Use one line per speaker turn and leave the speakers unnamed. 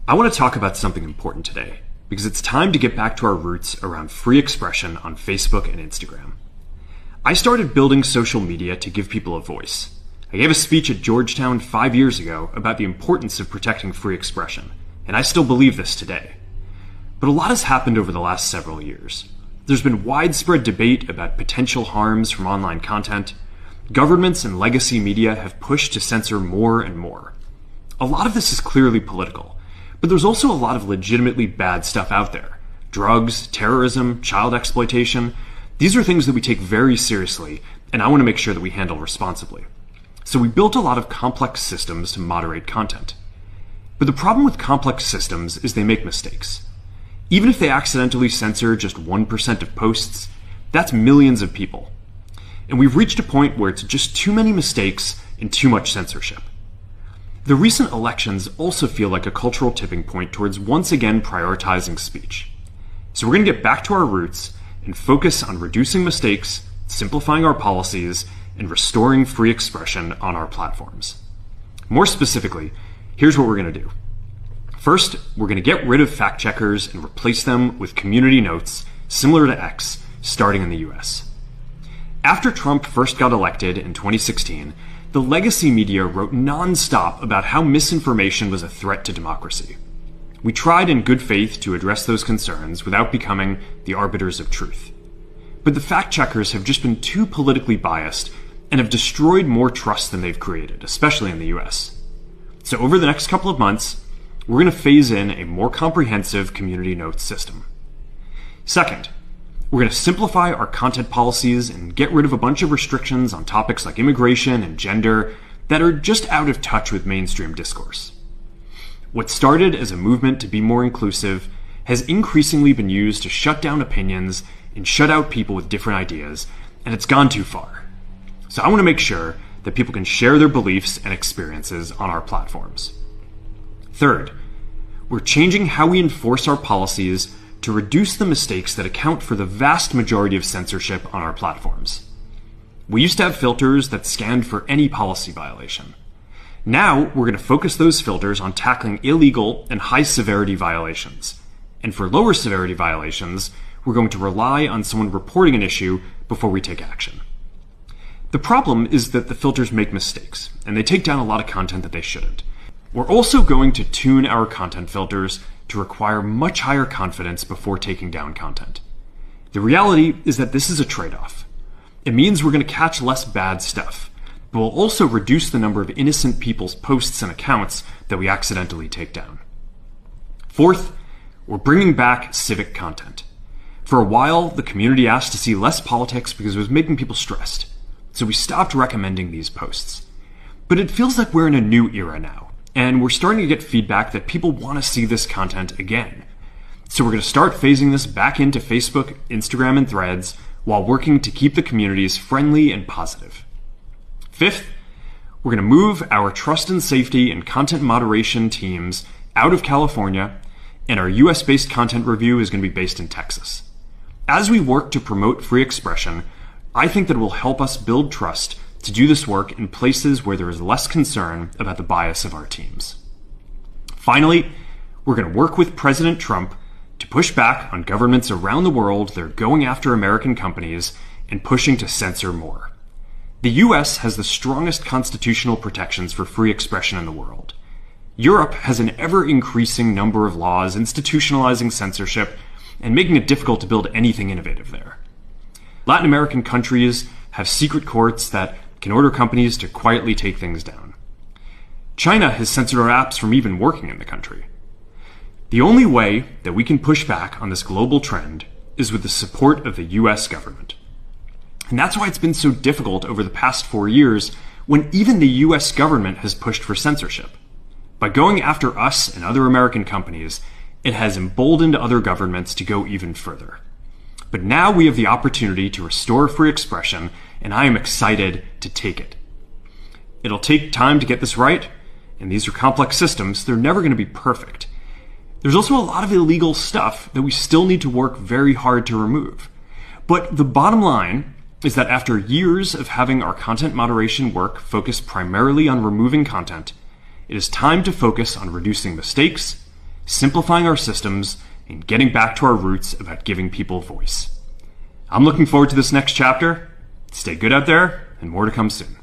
I want to talk about something important today, because it's time to get back to our roots around free expression on Facebook and Instagram. I started building social media to give people a voice. I gave a speech at Georgetown 5 years ago about the importance of protecting free expression, and I still believe this today. But a lot has happened over the last several years. There's been widespread debate about potential harms from online content. Governments and legacy media have pushed to censor more and more. A lot of this is clearly political, but there's also a lot of legitimately bad stuff out there. Drugs, terrorism, child exploitation. These are things that we take very seriously, and I want to make sure that we handle responsibly. So we built a lot of complex systems to moderate content. But the problem with complex systems is they make mistakes. Even if they accidentally censor just 1% of posts, that's millions of people. And we've reached a point where it's just too many mistakes and too much censorship. The recent elections also feel like a cultural tipping point towards once again prioritizing speech. So we're going to get back to our roots and focus on reducing mistakes, simplifying our policies, and restoring free expression on our platforms. More specifically, here's what we're going to do. First, we're going to get rid of fact checkers and replace them with community notes similar to X, starting in the US. After Trump first got elected in 2016, the legacy media wrote non-stop about how misinformation was a threat to democracy. We tried in good faith to address those concerns without becoming the arbiters of truth. But the fact checkers have just been too politically biased and have destroyed more trust than they've created, especially in the US. So over the next couple of months, we're going to phase in a more comprehensive community notes system. Second, we're going to simplify our content policies and get rid of a bunch of restrictions on topics like immigration and gender that are just out of touch with mainstream discourse. What started as a movement to be more inclusive has increasingly been used to shut down opinions and shut out people with different ideas, and it's gone too far. So I want to make sure that people can share their beliefs and experiences on our platforms. Third, we're changing how we enforce our policies to reduce the mistakes that account for the vast majority of censorship on our platforms. We used to have filters that scanned for any policy violation. Now, we're going to focus those filters on tackling illegal and high-severity violations. And for lower severity violations, we're going to rely on someone reporting an issue before we take action. The problem is that the filters make mistakes, and they take down a lot of content that they shouldn't. We're also going to tune our content filters to require much higher confidence before taking down content. The reality is that this is a trade-off. It means we're going to catch less bad stuff, but we'll also reduce the number of innocent people's posts and accounts that we accidentally take down. Fourth, we're bringing back civic content. For a while, the community asked to see less politics because it was making people stressed, so we stopped recommending these posts. But it feels like we're in a new era now, and we're starting to get feedback that people want to see this content again. So we're going to start phasing this back into Facebook, Instagram, and Threads while working to keep the communities friendly and positive. Fifth, we're going to move our trust and safety and content moderation teams out of California, and our US-based content review is going to be based in Texas. As we work to promote free expression, I think that it will help us build trust to do this work in places where there is less concern about the bias of our teams. Finally, we're going to work with President Trump to push back on governments around the world that are going after American companies and pushing to censor more. The US has the strongest constitutional protections for free expression in the world. Europe has an ever-increasing number of laws institutionalizing censorship and making it difficult to build anything innovative there. Latin American countries have secret courts that can order companies to quietly take things down. China has censored our apps from even working in the country. The only way that we can push back on this global trend is with the support of the US government. And that's why it's been so difficult over the past 4 years when even the US government has pushed for censorship. By going after us and other American companies, it has emboldened other governments to go even further. But now we have the opportunity to restore free expression, and I am excited to take it. It'll take time to get this right, and these are complex systems. They're never going to be perfect. There's also a lot of illegal stuff that we still need to work very hard to remove. But the bottom line is that after years of having our content moderation work focus primarily on removing content, it is time to focus on reducing mistakes, simplifying our systems, and getting back to our roots about giving people voice. I'm looking forward to this next chapter. Stay good out there, and more to come soon.